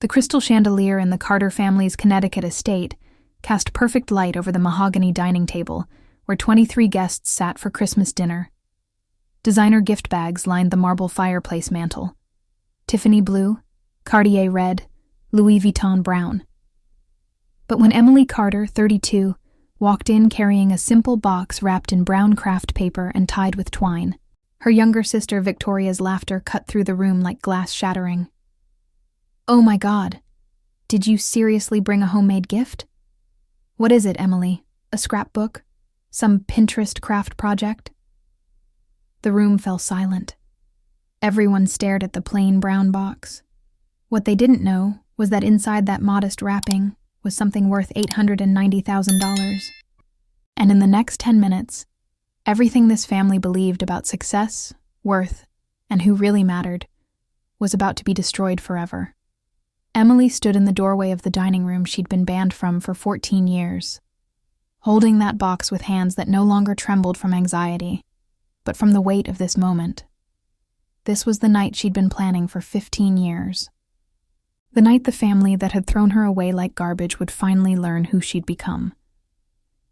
The crystal chandelier in the Carter family's Connecticut estate cast perfect light over the mahogany dining table where 23 guests sat for Christmas dinner. Designer gift bags lined the marble fireplace mantel. Tiffany blue, Cartier red, Louis Vuitton brown. But when Emily Carter, 32, walked in carrying a simple box wrapped in brown craft paper and tied with twine, her younger sister Victoria's laughter cut through the room like glass shattering. "Oh my God, did you seriously bring a homemade gift? What is it, Emily? A scrapbook? Some Pinterest craft project?" The room fell silent. Everyone stared at the plain brown box. What they didn't know was that inside that modest wrapping was something worth $890,000. And in the next 10 minutes, everything this family believed about success, worth, and who really mattered was about to be destroyed forever. Emily stood in the doorway of the dining room she'd been banned from for 14 years, holding that box with hands that no longer trembled from anxiety, but from the weight of this moment. This was the night she'd been planning for 15 years. The night the family that had thrown her away like garbage would finally learn who she'd become.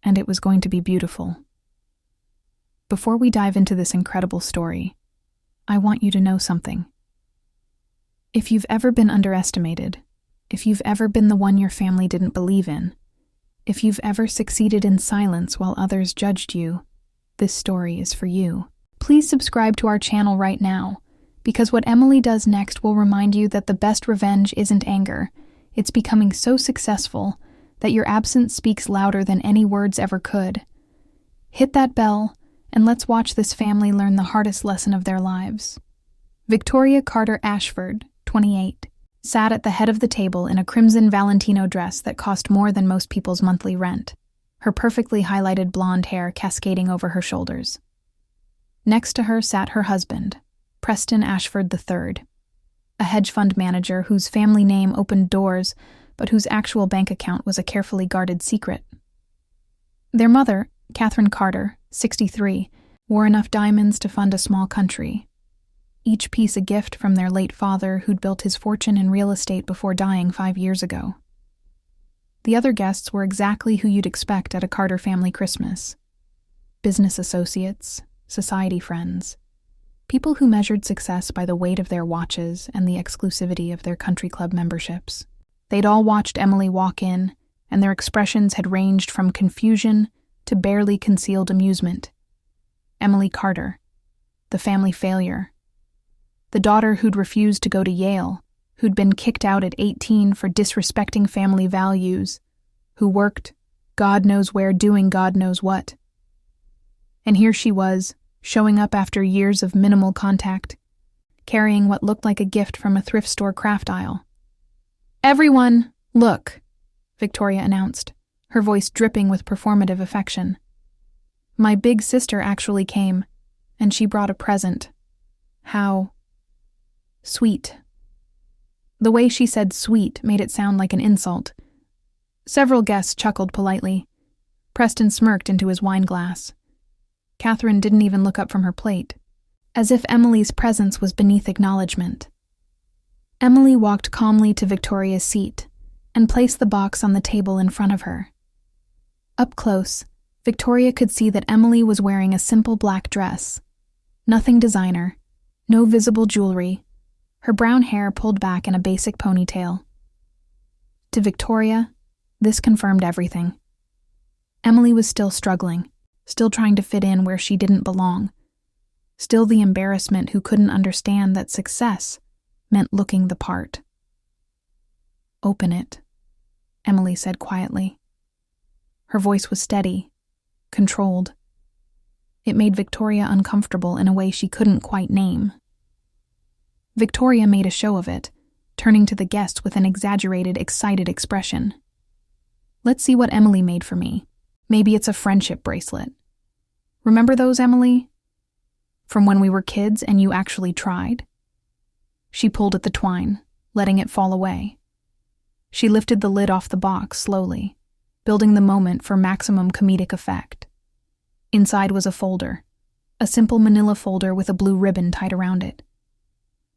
And it was going to be beautiful. Before we dive into this incredible story, I want you to know something. If you've ever been underestimated, if you've ever been the one your family didn't believe in, if you've ever succeeded in silence while others judged you, this story is for you. Please subscribe to our channel right now, because what Emily does next will remind you that the best revenge isn't anger. It's becoming so successful that your absence speaks louder than any words ever could. Hit that bell, and let's watch this family learn the hardest lesson of their lives. Victoria Carter Ashford, 28, sat at the head of the table in a crimson Valentino dress that cost more than most people's monthly rent, her perfectly highlighted blonde hair cascading over her shoulders. Next to her sat her husband, Preston Ashford III, a hedge fund manager whose family name opened doors, but whose actual bank account was a carefully guarded secret. Their mother, Catherine Carter, 63, wore enough diamonds to fund a small country, each piece a gift from their late father who'd built his fortune in real estate before dying 5 years ago. The other guests were exactly who you'd expect at a Carter family Christmas. Business associates, society friends, people who measured success by the weight of their watches and the exclusivity of their country club memberships. They'd all watched Emily walk in, and their expressions had ranged from confusion to barely concealed amusement. Emily Carter, the family failure, the daughter who'd refused to go to Yale, who'd been kicked out at 18 for disrespecting family values, who worked, God knows where, doing God knows what. And here she was, showing up after years of minimal contact, carrying what looked like a gift from a thrift store craft aisle. "Everyone, look," Victoria announced, her voice dripping with performative affection. "My big sister actually came, and she brought a present. How sweet." The way she said sweet made it sound like an insult. Several guests chuckled politely. Preston smirked into his wine glass. Catherine didn't even look up from her plate, as if Emily's presence was beneath acknowledgement. Emily walked calmly to Victoria's seat and placed the box on the table in front of her. Up close, Victoria could see that Emily was wearing a simple black dress. Nothing designer, no visible jewelry, her brown hair pulled back in a basic ponytail. To Victoria, this confirmed everything. Emily was still struggling, still trying to fit in where she didn't belong, still the embarrassment who couldn't understand that success meant looking the part. "Open it," Emily said quietly. Her voice was steady, controlled. It made Victoria uncomfortable in a way she couldn't quite name. Victoria made a show of it, turning to the guests with an exaggerated, excited expression. "Let's see what Emily made for me. Maybe it's a friendship bracelet. Remember those, Emily? From when we were kids and you actually tried?" She pulled at the twine, letting it fall away. She lifted the lid off the box slowly, building the moment for maximum comedic effect. Inside was a folder, a simple manila folder with a blue ribbon tied around it.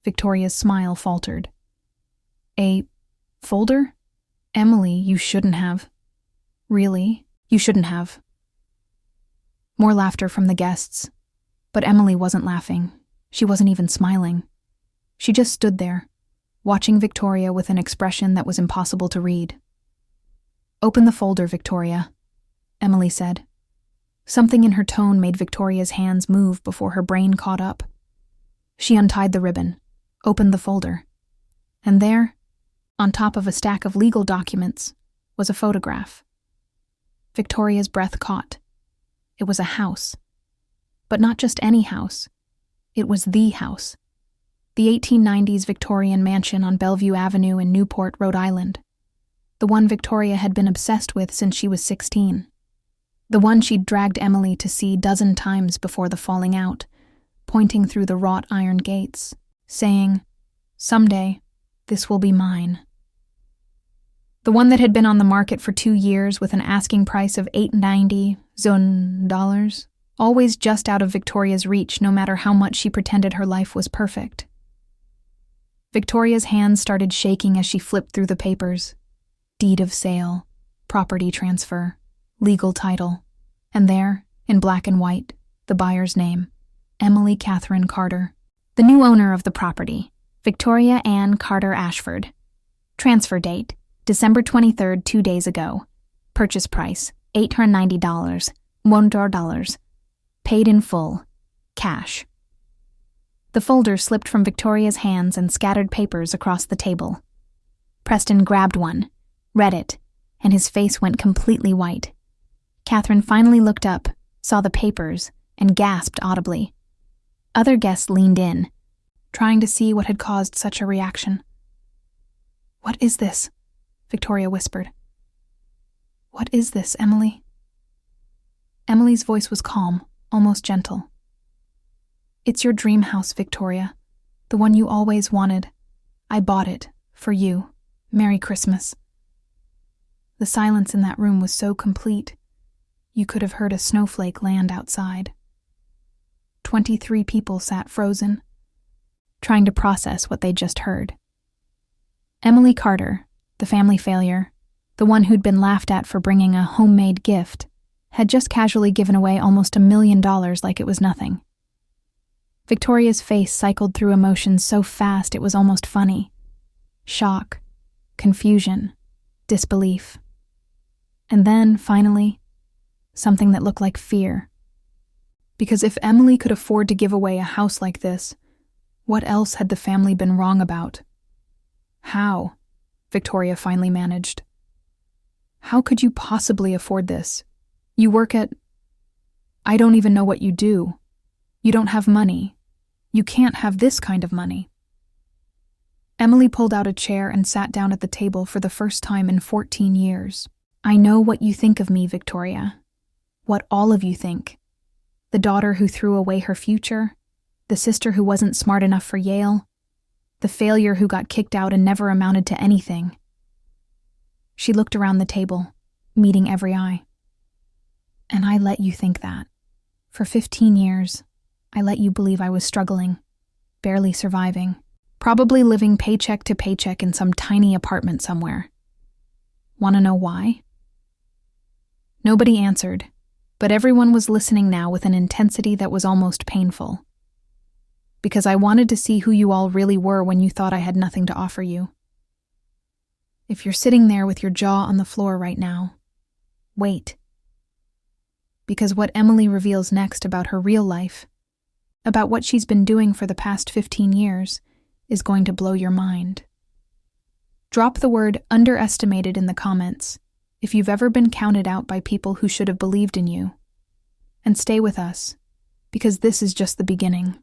Victoria's smile faltered. "A Folder? Emily, you shouldn't have. Really? You shouldn't have. More laughter from the guests. But Emily wasn't laughing. She wasn't even smiling. She just stood there, watching Victoria with an expression that was impossible to read. "Open the folder, Victoria," Emily said. Something in her tone made Victoria's hands move before her brain caught up. She untied the ribbon, opened the folder, and there, on top of a stack of legal documents, was a photograph. Victoria's breath caught. It was a house. But not just any house. It was the house. The 1890s Victorian mansion on Bellevue Avenue in Newport, Rhode Island. The one Victoria had been obsessed with since she was 16. The one she'd dragged Emily to see 12 times before the falling out, pointing through the wrought iron gates, saying, "Someday, this will be mine." The one that had been on the market for 2 years with an asking price of $890, always just out of Victoria's reach no matter how much she pretended her life was perfect. Victoria's hands started shaking as she flipped through the papers. Deed of sale, property transfer, legal title, and there, in black and white, the buyer's name, Emily Catherine Carter. The new owner of the property, Victoria Ann Carter Ashford. Transfer date, December 23rd, 2 days ago. Purchase price, $890, $1. Paid in full, cash. The folder slipped from Victoria's hands and scattered papers across the table. Preston grabbed one, read it, and his face went completely white. Catherine finally looked up, saw the papers, and gasped audibly. Other guests leaned in, trying to see what had caused such a reaction. "What is this?" Victoria whispered. "What is this, Emily?" Emily's voice was calm, almost gentle. "It's your dream house, Victoria. The one you always wanted. I bought it, for you. Merry Christmas." The silence in that room was so complete, you could have heard a snowflake land outside. 23 people sat frozen, trying to process what they'd just heard. Emily Carter, the family failure, the one who'd been laughed at for bringing a homemade gift, had just casually given away almost $1 million like it was nothing. Victoria's face cycled through emotions so fast it was almost funny. Shock, confusion, disbelief. And then, finally, something that looked like fear. Because if Emily could afford to give away a house like this, what else had the family been wrong about? "How?" Victoria finally managed. "How could you possibly afford this? You work at... I don't even know what you do. You don't have money. You can't have this kind of money." Emily pulled out a chair and sat down at the table for the first time in 14 years. "I know what you think of me, Victoria. What all of you think. The daughter who threw away her future, the sister who wasn't smart enough for Yale, the failure who got kicked out and never amounted to anything." She looked around the table, meeting every eye. "And I let you think that. For 15 years, I let you believe I was struggling, barely surviving, probably living paycheck to paycheck in some tiny apartment somewhere. Want to know why?" Nobody answered, but everyone was listening now with an intensity that was almost painful. "Because I wanted to see who you all really were when you thought I had nothing to offer you. If you're sitting there with your jaw on the floor right now, wait. Because what Emily reveals next about her real life, about what she's been doing for the past 15 years, is going to blow your mind. Drop the word underestimated in the comments if you've ever been counted out by people who should have believed in you. And stay with us, because this is just the beginning.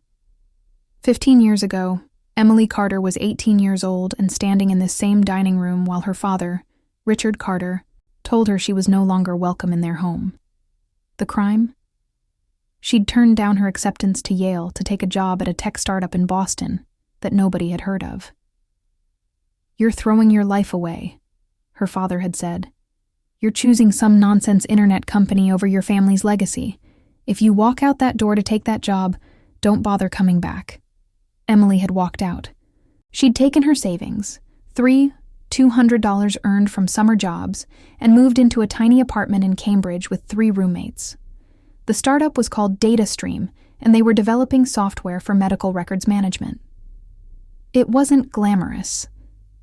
15 years ago, Emily Carter was 18 years old and standing in this same dining room while her father, Richard Carter, told her she was no longer welcome in their home. The crime? She'd turned down her acceptance to Yale to take a job at a tech startup in Boston that nobody had heard of. "You're throwing your life away," her father had said. "You're choosing some nonsense internet company over your family's legacy. If you walk out that door to take that job, don't bother coming back." Emily had walked out. She'd taken her savings, 3 $200 earned from summer jobs, and moved into a tiny apartment in Cambridge with 3 roommates. The startup was called DataStream, and they were developing software for medical records management. It wasn't glamorous.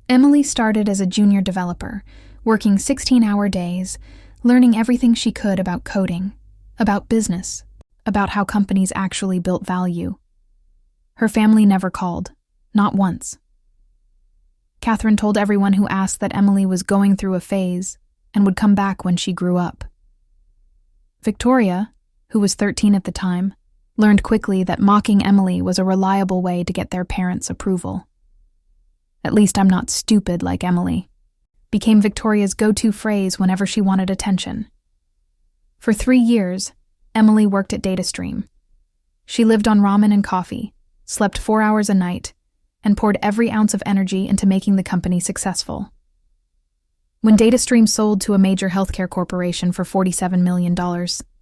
Emily started as a junior developer, working 16-hour days, learning everything she could about coding, about business, about how companies actually built value. Her family never called, not once. Catherine told everyone who asked that Emily was going through a phase and would come back when she grew up. Victoria, who was 13 at the time, learned quickly that mocking Emily was a reliable way to get their parents' approval. "At least I'm not stupid like Emily," became Victoria's go-to phrase whenever she wanted attention. For 3 years, Emily worked at DataStream. She lived on ramen and coffee, slept 4 hours a night, and poured every ounce of energy into making the company successful. When DataStream sold to a major healthcare corporation for $47 million,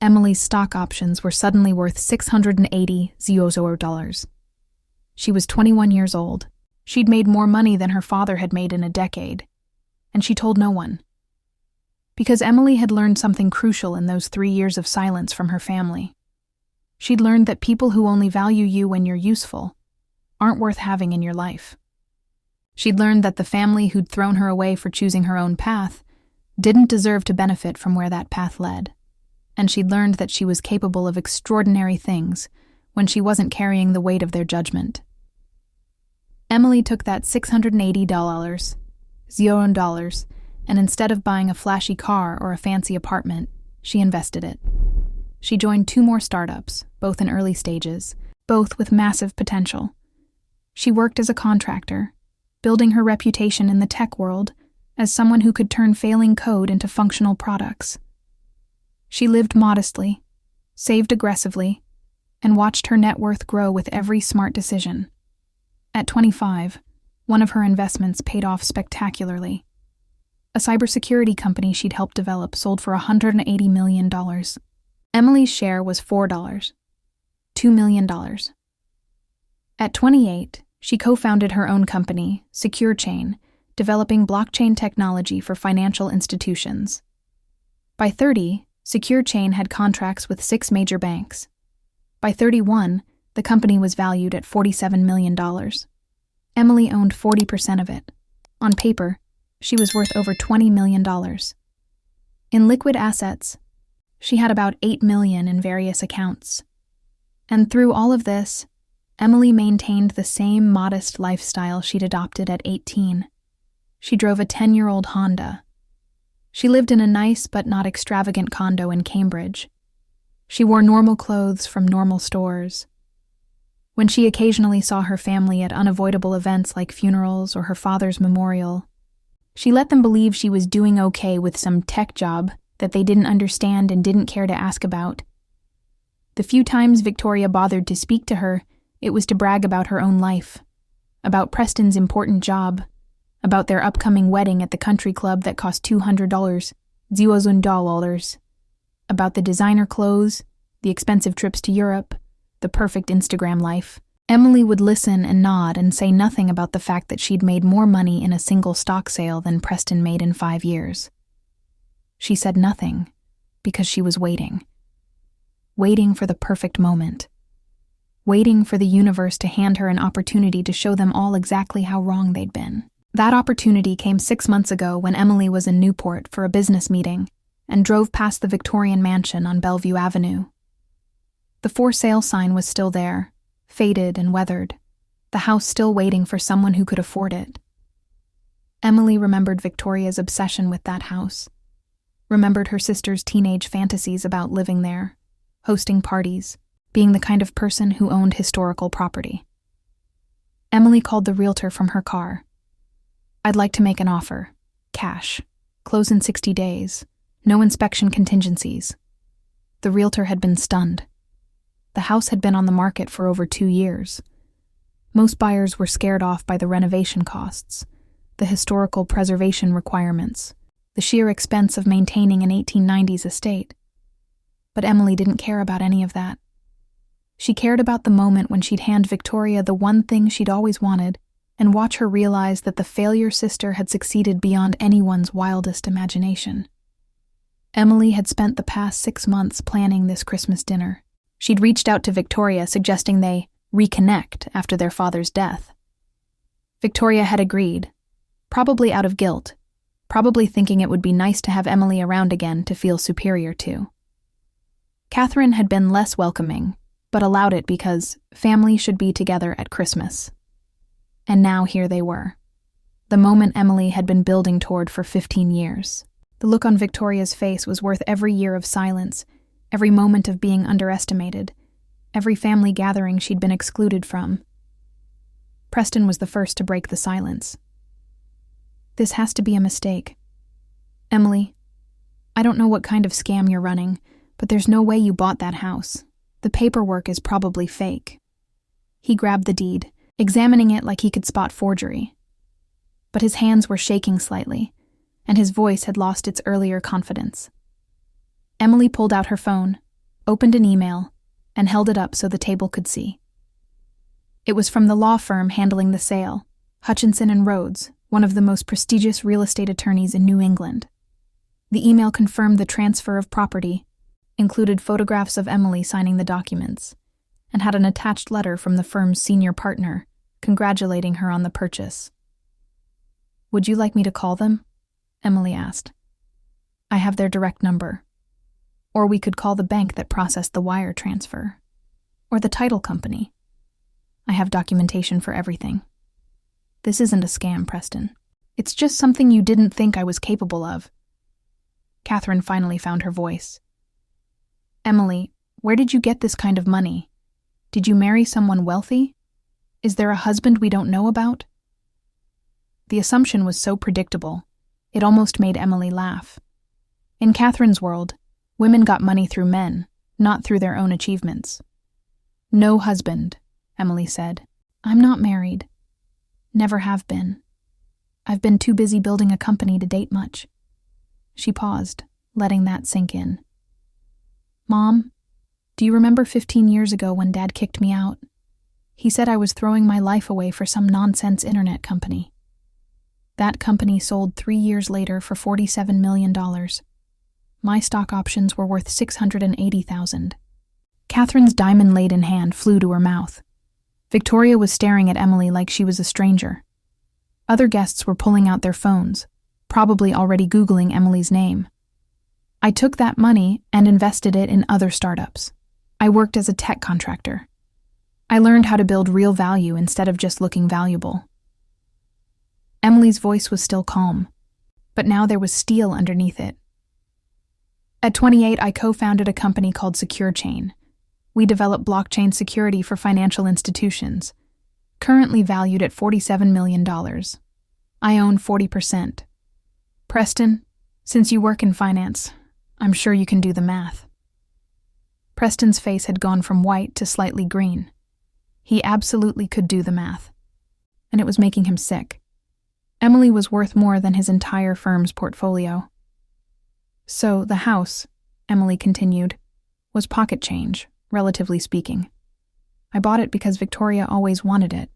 Emily's stock options were suddenly worth $680,000. She was 21 years old. She'd made more money than her father had made in a decade, and she told no one. Because Emily had learned something crucial in those 3 years of silence from her family. She'd learned that people who only value you when you're useful aren't worth having in your life. She'd learned that the family who'd thrown her away for choosing her own path didn't deserve to benefit from where that path led. And she'd learned that she was capable of extraordinary things when she wasn't carrying the weight of their judgment. Emily took that $680, $0, and instead of buying a flashy car or a fancy apartment, she invested it. She joined 2 more startups, both in early stages, both with massive potential. She worked as a contractor, building her reputation in the tech world as someone who could turn failing code into functional products. She lived modestly, saved aggressively, and watched her net worth grow with every smart decision. At 25, one of her investments paid off spectacularly. A cybersecurity company she'd helped develop sold for $180 million. Emily's share was $4, $2 million. At 28, she co-founded her own company, SecureChain, developing blockchain technology for financial institutions. By 30, SecureChain had contracts with 6 major banks. By 31, the company was valued at $47 million. Emily owned 40% of it. On paper, she was worth over $20 million. In liquid assets, she had about $8 million in various accounts. And through all of this, Emily maintained the same modest lifestyle she'd adopted at 18. She drove a 10-year-old Honda. She lived in a nice but not extravagant condo in Cambridge. She wore normal clothes from normal stores. When she occasionally saw her family at unavoidable events like funerals or her father's memorial, she let them believe she was doing okay with some tech job that they didn't understand and didn't care to ask about. The few times Victoria bothered to speak to her, it was to brag about her own life, about Preston's important job, about their upcoming wedding at the country club that cost $200, $0, about the designer clothes, the expensive trips to Europe, the perfect Instagram life. Emily would listen and nod and say nothing about the fact that she'd made more money in a single stock sale than Preston made in 5 years. She said nothing because she was waiting. Waiting for the perfect moment. Waiting for the universe to hand her an opportunity to show them all exactly how wrong they'd been. That opportunity came 6 months ago when Emily was in Newport for a business meeting and drove past the Victorian mansion on Bellevue Avenue. The for sale sign was still there, faded and weathered, the house still waiting for someone who could afford it. Emily remembered Victoria's obsession with that house, remembered her sister's teenage fantasies about living there, hosting parties, being the kind of person who owned historical property. Emily called the realtor from her car. "I'd like to make an offer. Cash. Close in 60 days. No inspection contingencies." The realtor had been stunned. The house had been on the market for over 2 years. Most buyers were scared off by the renovation costs, the historical preservation requirements, the sheer expense of maintaining an 1890s estate. But Emily didn't care about any of that. She cared about the moment when she'd hand Victoria the one thing she'd always wanted, and watch her realize that the failure sister had succeeded beyond anyone's wildest imagination. Emily had spent the past 6 months planning this Christmas dinner. She'd reached out to Victoria suggesting they reconnect after their father's death. Victoria had agreed, probably out of guilt, probably thinking it would be nice to have Emily around again to feel superior to. Catherine had been less welcoming, but allowed it because family should be together at Christmas. And now here they were, the moment Emily had been building toward for 15 years. The look on Victoria's face was worth every year of silence, every moment of being underestimated, every family gathering she'd been excluded from. Preston was the first to break the silence. This has to be a mistake. Emily, I don't know what kind of scam you're running, but there's no way you bought that house. The paperwork is probably fake. He grabbed the deed, examining it like he could spot forgery. But his hands were shaking slightly, and his voice had lost its earlier confidence. Emily pulled out her phone, opened an email, and held it up so the table could see. It was from the law firm handling the sale, Hutchinson and Rhodes, one of the most prestigious real estate attorneys in New England. The email confirmed the transfer of property, included photographs of Emily signing the documents, and had an attached letter from the firm's senior partner, congratulating her on the purchase. "Would you like me to call them?" Emily asked. "I have their direct number. Or we could call the bank that processed the wire transfer. Or the title company. I have documentation for everything. This isn't a scam, Preston. It's just something you didn't think I was capable of." Catherine finally found her voice. "Emily, where did you get this kind of money? Did you marry someone wealthy? Is there a husband we don't know about?" The assumption was so predictable, it almost made Emily laugh. In Catherine's world, women got money through men, not through their own achievements. "No husband," Emily said. "I'm not married. Never have been. I've been too busy building a company to date much." She paused, letting that sink in. "Mom, do you remember 15 years ago when Dad kicked me out? He said I was throwing my life away for some nonsense internet company. That company sold 3 years later for $47 million. My stock options were worth $680,000. Catherine's diamond-laden hand flew to her mouth. Victoria was staring at Emily like she was a stranger. Other guests were pulling out their phones, probably already Googling Emily's name. "I took that money and invested it in other startups. I worked as a tech contractor. I learned how to build real value instead of just looking valuable." Emily's voice was still calm, but now there was steel underneath it. "At 28, I co-founded a company called SecureChain. We develop blockchain security for financial institutions, currently valued at $47 million. I own 40%. Preston, since you work in finance, I'm sure you can do the math." Preston's face had gone from white to slightly green. He absolutely could do the math, and it was making him sick. Emily was worth more than his entire firm's portfolio. "So the house," Emily continued, "was pocket change, relatively speaking. I bought it because Victoria always wanted it.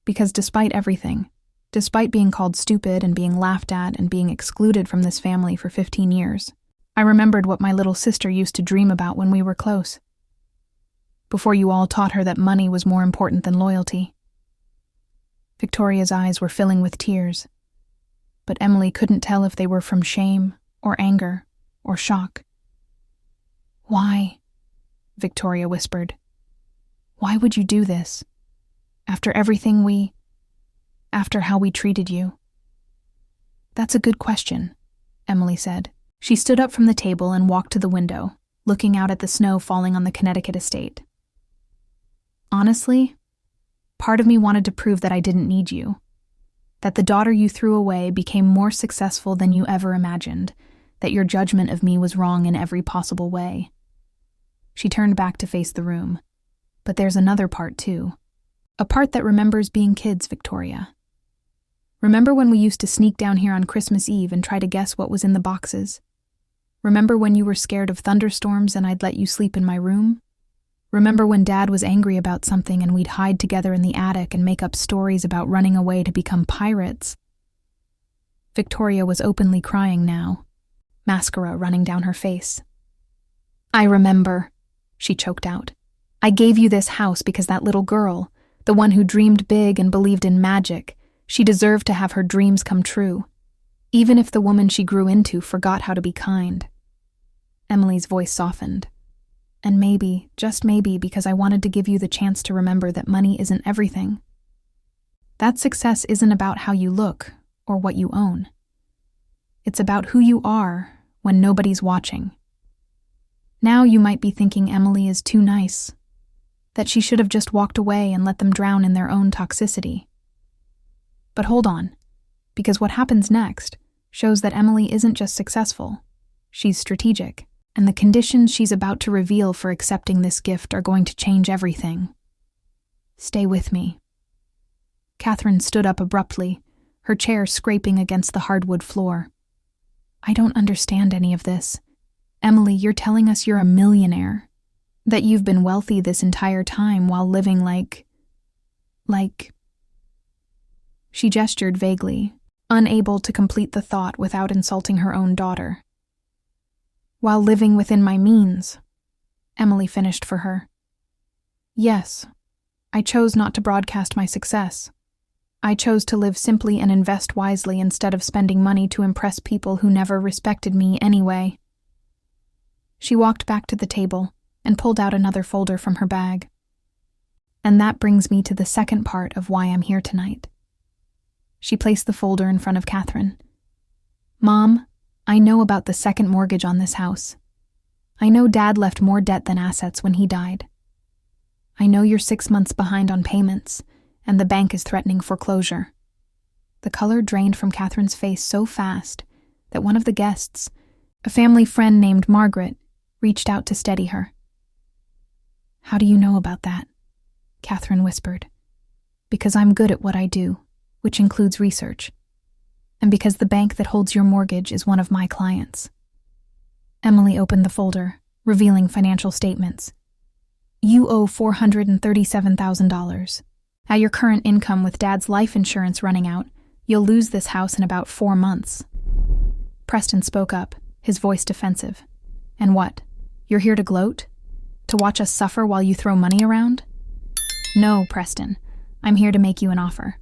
Because despite everything, despite being called stupid and being laughed at and being excluded from this family for 15 years, I remembered what my little sister used to dream about when we were close. Before you all taught her that money was more important than loyalty." Victoria's eyes were filling with tears, but Emily couldn't tell if they were from shame or anger or shock. "Why?" Victoria whispered. "Why would you do this? After everything after how we treated you?" "That's a good question," Emily said. She stood up from the table and walked to the window, looking out at the snow falling on the Connecticut estate. "Honestly, part of me wanted to prove that I didn't need you, that the daughter you threw away became more successful than you ever imagined, that your judgment of me was wrong in every possible way." She turned back to face the room. "But there's another part, too. A part that remembers being kids, Victoria. Remember when we used to sneak down here on Christmas Eve and try to guess what was in the boxes? Remember when you were scared of thunderstorms and I'd let you sleep in my room? Remember when Dad was angry about something and we'd hide together in the attic and make up stories about running away to become pirates? Victoria was openly crying now, mascara running down her face. I remember, she choked out. I gave you this house because that little girl, the one who dreamed big and believed in magic, she deserved to have her dreams come true, even if the woman she grew into forgot how to be kind. Emily's voice softened. And maybe, just maybe, because I wanted to give you the chance to remember that money isn't everything. That success isn't about how you look or what you own. It's about who you are when nobody's watching. Now you might be thinking Emily is too nice, that she should have just walked away and let them drown in their own toxicity. But hold on, because what happens next shows that Emily isn't just successful, she's strategic. And the conditions she's about to reveal for accepting this gift are going to change everything. Stay with me. Catherine stood up abruptly, her chair scraping against the hardwood floor. I don't understand any of this. Emily, you're telling us you're a millionaire, that you've been wealthy this entire time while living like... She gestured vaguely, unable to complete the thought without insulting her own daughter. While living within my means, Emily finished for her. Yes, I chose not to broadcast my success. I chose to live simply and invest wisely instead of spending money to impress people who never respected me anyway. She walked back to the table and pulled out another folder from her bag. And that brings me to the second part of why I'm here tonight. She placed the folder in front of Catherine. Mom, I know about the second mortgage on this house. I know Dad left more debt than assets when he died. I know you're 6 months behind on payments, and the bank is threatening foreclosure. The color drained from Catherine's face so fast that one of the guests, a family friend named Margaret, reached out to steady her. How do you know about that? Catherine whispered. Because I'm good at what I do, which includes research. And because the bank that holds your mortgage is one of my clients. Emily opened the folder, revealing financial statements. You owe $437,000. At your current income with Dad's life insurance running out, you'll lose this house in about 4 months. Preston spoke up, his voice defensive. And what? You're here to gloat? To watch us suffer while you throw money around? No, Preston. I'm here to make you an offer.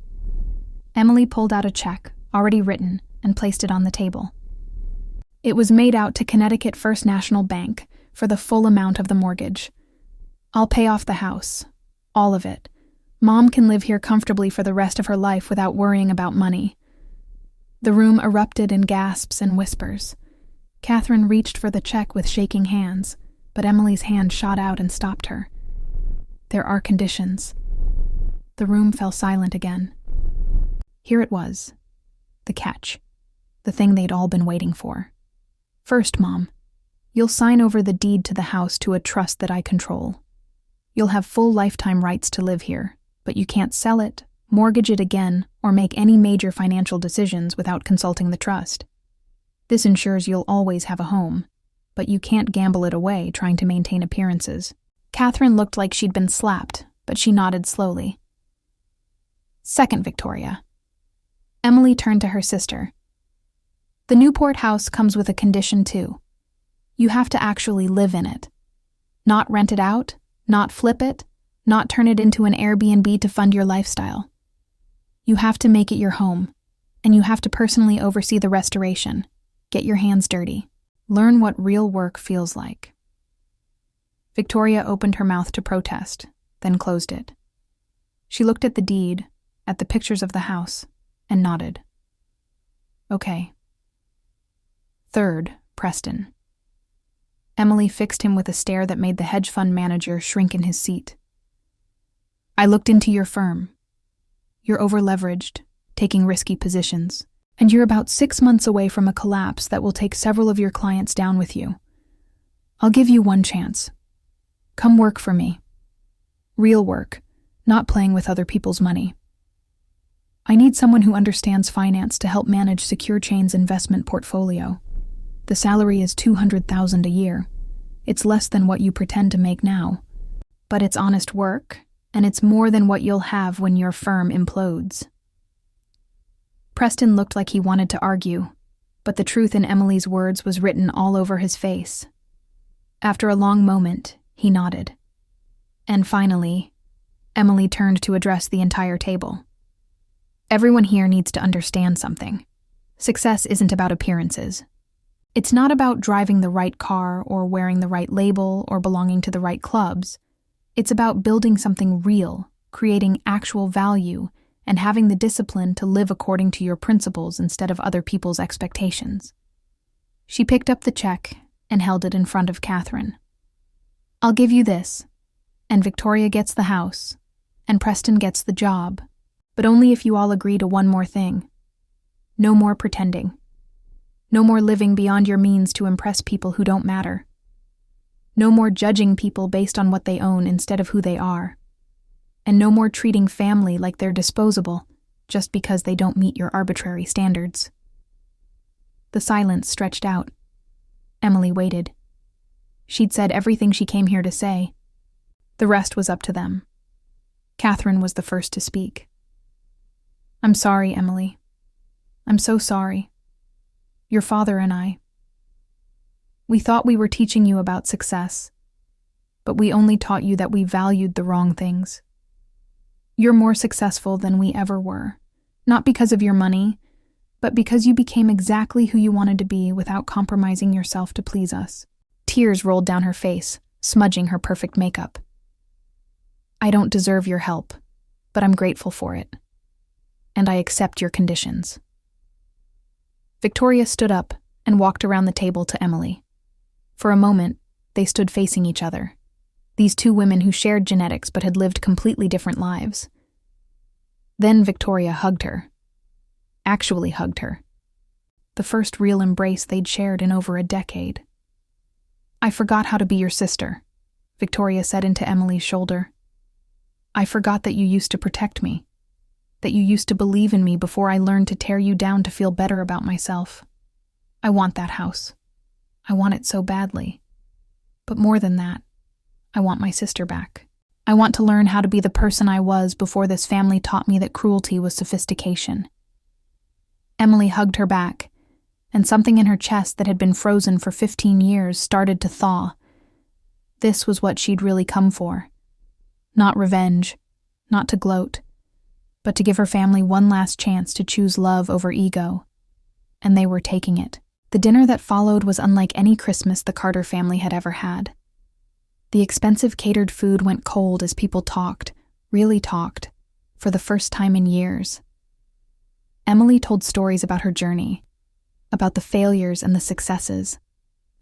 Emily pulled out a check, already written, and placed it on the table. It was made out to Connecticut First National Bank for the full amount of the mortgage. I'll pay off the house. All of it. Mom can live here comfortably for the rest of her life without worrying about money. The room erupted in gasps and whispers. Catherine reached for the check with shaking hands, but Emily's hand shot out and stopped her. There are conditions. The room fell silent again. Here it was. The catch. The thing they'd all been waiting for. First, Mom, you'll sign over the deed to the house to a trust that I control. You'll have full lifetime rights to live here, but you can't sell it, mortgage it again, or make any major financial decisions without consulting the trust. This ensures you'll always have a home, but you can't gamble it away trying to maintain appearances. Catherine looked like she'd been slapped, but she nodded slowly. Second, Victoria. Emily turned to her sister. The Newport house comes with a condition too. You have to actually live in it. Not rent it out, not flip it, not turn it into an Airbnb to fund your lifestyle. You have to make it your home, and you have to personally oversee the restoration. Get your hands dirty. Learn what real work feels like. Victoria opened her mouth to protest, then closed it. She looked at the deed, at the pictures of the house, and nodded. Okay. Third, Preston. Emily fixed him with a stare that made the hedge fund manager shrink in his seat. I looked into your firm. You're over-leveraged, taking risky positions, and you're about 6 months away from a collapse that will take several of your clients down with you. I'll give you one chance. Come work for me. Real work, not playing with other people's money. I need someone who understands finance to help manage Secure Chain's investment portfolio. The salary is $200,000 a year. It's less than what you pretend to make now. But it's honest work, and it's more than what you'll have when your firm implodes. Preston looked like he wanted to argue, but the truth in Emily's words was written all over his face. After a long moment, he nodded. And finally, Emily turned to address the entire table. Everyone here needs to understand something. Success isn't about appearances. It's not about driving the right car or wearing the right label or belonging to the right clubs. It's about building something real, creating actual value, and having the discipline to live according to your principles instead of other people's expectations. She picked up the check and held it in front of Catherine. I'll give you this, and Victoria gets the house, and Preston gets the job, but only if you all agree to one more thing. No more pretending. No more living beyond your means to impress people who don't matter. No more judging people based on what they own instead of who they are. And no more treating family like they're disposable just because they don't meet your arbitrary standards. The silence stretched out. Emily waited. She'd said everything she came here to say. The rest was up to them. Catherine was the first to speak. I'm sorry, Emily. I'm so sorry. Your father and I. We thought we were teaching you about success, but we only taught you that we valued the wrong things. You're more successful than we ever were, not because of your money, but because you became exactly who you wanted to be without compromising yourself to please us. Tears rolled down her face, smudging her perfect makeup. I don't deserve your help, but I'm grateful for it. And I accept your conditions. Victoria stood up and walked around the table to Emily. For a moment, they stood facing each other. These two women who shared genetics but had lived completely different lives. Then Victoria hugged her. Actually hugged her. The first real embrace they'd shared in over a decade. I forgot how to be your sister, Victoria said into Emily's shoulder. I forgot that you used to protect me, that you used to believe in me before I learned to tear you down to feel better about myself. I want that house. I want it so badly. But more than that, I want my sister back. I want to learn how to be the person I was before this family taught me that cruelty was sophistication. Emily hugged her back, and something in her chest that had been frozen for 15 years started to thaw. This was what she'd really come for. Not revenge, not to gloat, but to give her family one last chance to choose love over ego. And they were taking it. The dinner that followed was unlike any Christmas the Carter family had ever had. The expensive catered food went cold as people talked, really talked, for the first time in years. Emily told stories about her journey, about the failures and the successes,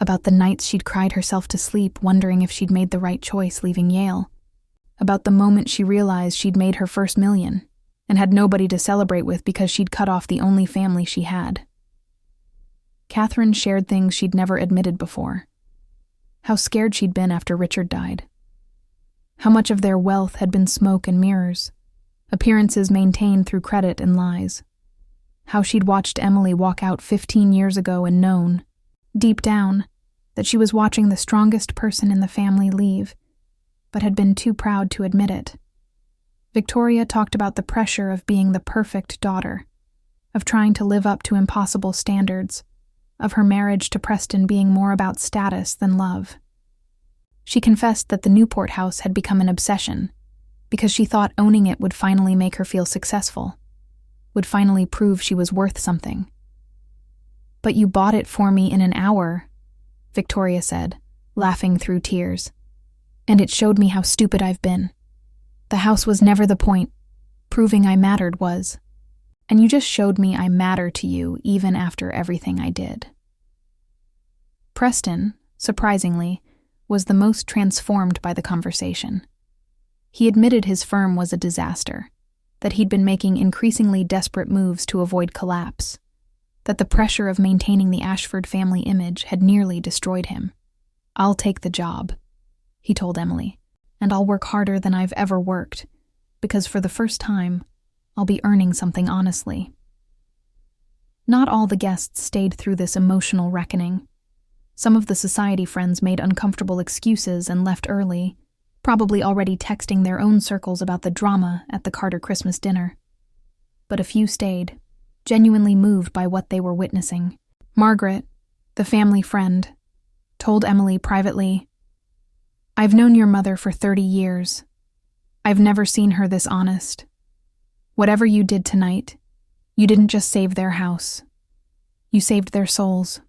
about the nights she'd cried herself to sleep wondering if she'd made the right choice leaving Yale, about the moment she realized she'd made her first $1 million and had nobody to celebrate with because she'd cut off the only family she had. Catherine shared things she'd never admitted before. How scared she'd been after Richard died. How much of their wealth had been smoke and mirrors, appearances maintained through credit and lies. How she'd watched Emily walk out 15 years ago and known, deep down, that she was watching the strongest person in the family leave, but had been too proud to admit it. Victoria talked about the pressure of being the perfect daughter, of trying to live up to impossible standards, of her marriage to Preston being more about status than love. She confessed that the Newport house had become an obsession because she thought owning it would finally make her feel successful, would finally prove she was worth something. But you bought it for me in an hour, Victoria said, laughing through tears. And it showed me how stupid I've been. The house was never the point. Proving I mattered was. And you just showed me I matter to you even after everything I did. Preston, surprisingly, was the most transformed by the conversation. He admitted his firm was a disaster, that he'd been making increasingly desperate moves to avoid collapse, that the pressure of maintaining the Ashford family image had nearly destroyed him. I'll take the job, he told Emily, and I'll work harder than I've ever worked, because for the first time, I'll be earning something honestly. Not all the guests stayed through this emotional reckoning. Some of the society friends made uncomfortable excuses and left early, probably already texting their own circles about the drama at the Carter Christmas dinner. But a few stayed, genuinely moved by what they were witnessing. Margaret, the family friend, told Emily privately, "I've known your mother for 30 years. I've never seen her this honest. Whatever you did tonight, you didn't just save their house. You saved their souls."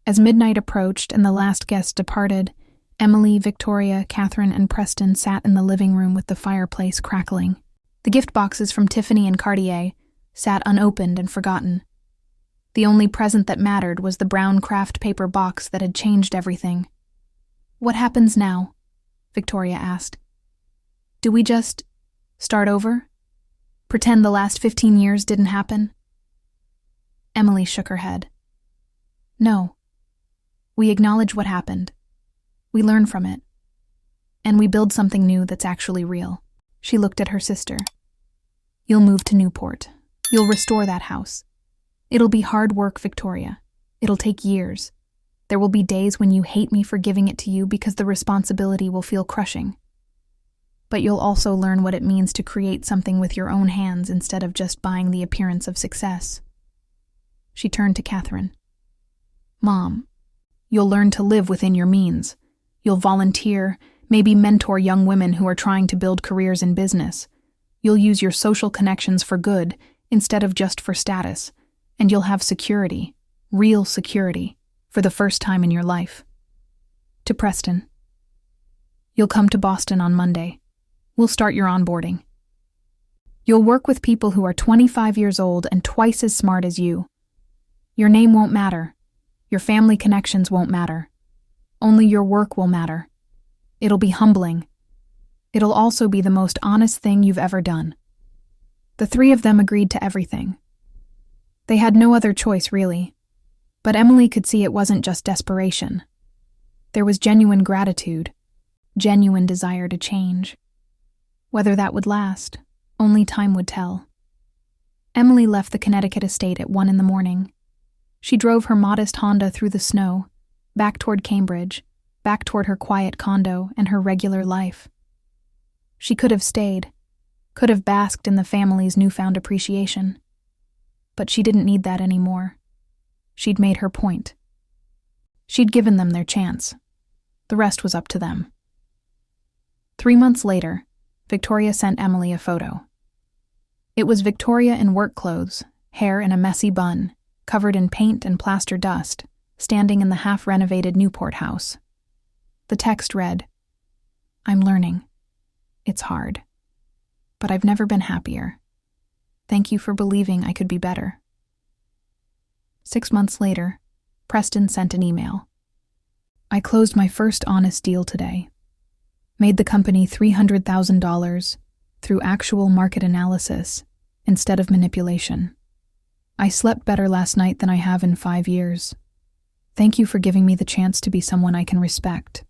As midnight approached and the last guest departed, Emily, Victoria, Catherine, and Preston sat in the living room with the fireplace crackling. The gift boxes from Tiffany and Cartier sat unopened and forgotten. The only present that mattered was the brown craft paper box that had changed everything. "What happens now?" Victoria asked. "Do we just start over? Pretend the last 15 years didn't happen?" Emily shook her head. "No. We acknowledge what happened. We learn from it. And we build something new that's actually real." She looked at her sister. "You'll move to Newport. You'll restore that house. It'll be hard work, Victoria. It'll take years. There will be days when you hate me for giving it to you because the responsibility will feel crushing. But you'll also learn what it means to create something with your own hands instead of just buying the appearance of success." She turned to Catherine. "Mom, you'll learn to live within your means. You'll volunteer, maybe mentor young women who are trying to build careers in business. You'll use your social connections for good instead of just for status, and you'll have security, real security, for the first time in your life." To Preston, "You'll come to Boston on Monday. We'll start your onboarding. You'll work with people who are 25 years old and twice as smart as you. Your name won't matter. Your family connections won't matter. Only your work will matter. It'll be humbling. It'll also be the most honest thing you've ever done." The three of them agreed to everything. They had no other choice, really. But Emily could see it wasn't just desperation. There was genuine gratitude, genuine desire to change. Whether that would last, only time would tell. Emily left the Connecticut estate at 1 a.m. She drove her modest Honda through the snow, back toward Cambridge, back toward her quiet condo and her regular life. She could have stayed, could have basked in the family's newfound appreciation. But she didn't need that anymore. She'd made her point. She'd given them their chance. The rest was up to them. 3 months later, Victoria sent Emily a photo. It was Victoria in work clothes, hair in a messy bun, covered in paint and plaster dust, standing in the half-renovated Newport house. The text read, "I'm learning. It's hard. But I've never been happier. Thank you for believing I could be better." 6 months later, Preston sent an email. "I closed my first honest deal today. Made the company $300,000 through actual market analysis instead of manipulation. I slept better last night than I have in 5 years. Thank you for giving me the chance to be someone I can respect."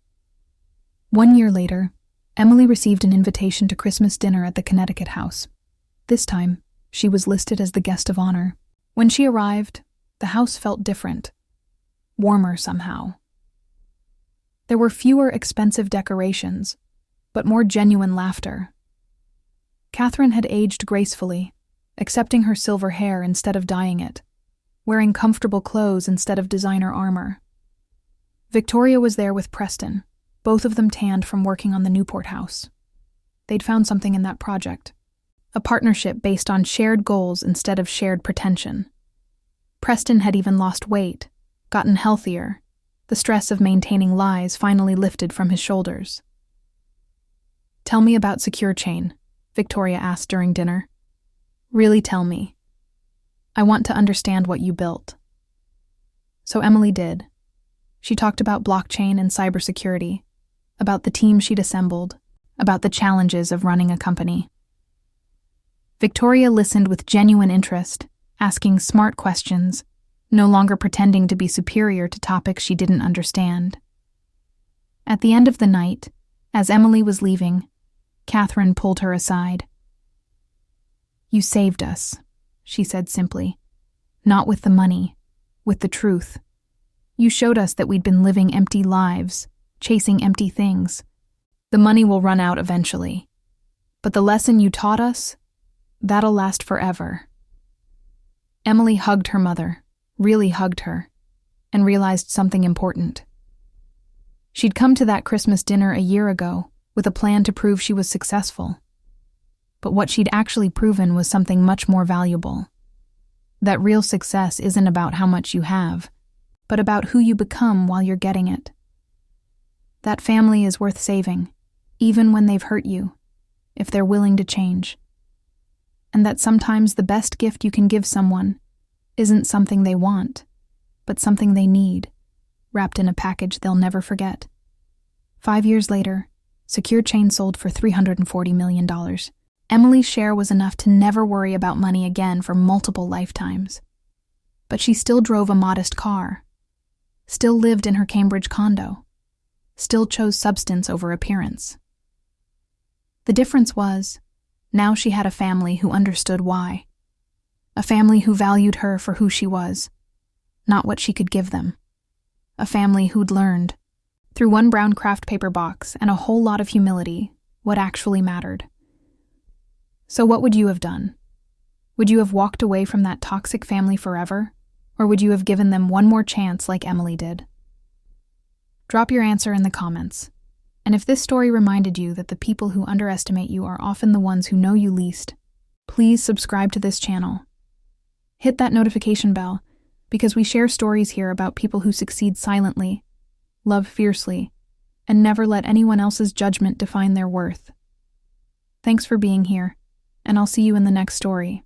1 year later, Emily received an invitation to Christmas dinner at the Connecticut house. This time, she was listed as the guest of honor. When she arrived, the house felt different, warmer somehow. There were fewer expensive decorations, but more genuine laughter. Catherine had aged gracefully, accepting her silver hair instead of dyeing it, wearing comfortable clothes instead of designer armor. Victoria was there with Preston, both of them tanned from working on the Newport house. They'd found something in that project, a partnership based on shared goals instead of shared pretension. Preston had even lost weight, gotten healthier, the stress of maintaining lies finally lifted from his shoulders. "Tell me about Secure Chain," Victoria asked during dinner. "Really tell me. I want to understand what you built." So Emily did. She talked about blockchain and cybersecurity, about the team she'd assembled, about the challenges of running a company. Victoria listened with genuine interest, asking smart questions, no longer pretending to be superior to topics she didn't understand. At the end of the night, as Emily was leaving, Catherine pulled her aside. "You saved us," she said simply. "Not with the money, with the truth. You showed us that we'd been living empty lives, chasing empty things. The money will run out eventually. But the lesson you taught us, that'll last forever. Emily hugged her mother, really hugged her, and realized something important. She'd come to that Christmas dinner a year ago with a plan to prove she was successful. But what she'd actually proven was something much more valuable. That real success isn't about how much you have, but about who you become while you're getting it. That family is worth saving, even when they've hurt you, if they're willing to change. And that sometimes the best gift you can give someone isn't something they want, but something they need, wrapped in a package they'll never forget. 5 years later, Secure Chain sold for $340 million. Emily's share was enough to never worry about money again for multiple lifetimes. But she still drove a modest car, still lived in her Cambridge condo, still chose substance over appearance. The difference was, now she had a family who understood why. A family who valued her for who she was, not what she could give them. A family who'd learned, through one brown craft paper box and a whole lot of humility, what actually mattered. So what would you have done? Would you have walked away from that toxic family forever? Or would you have given them one more chance like Emily did? Drop your answer in the comments. And if this story reminded you that the people who underestimate you are often the ones who know you least, please subscribe to this channel. Hit that notification bell, because we share stories here about people who succeed silently, love fiercely, and never let anyone else's judgment define their worth. Thanks for being here, and I'll see you in the next story.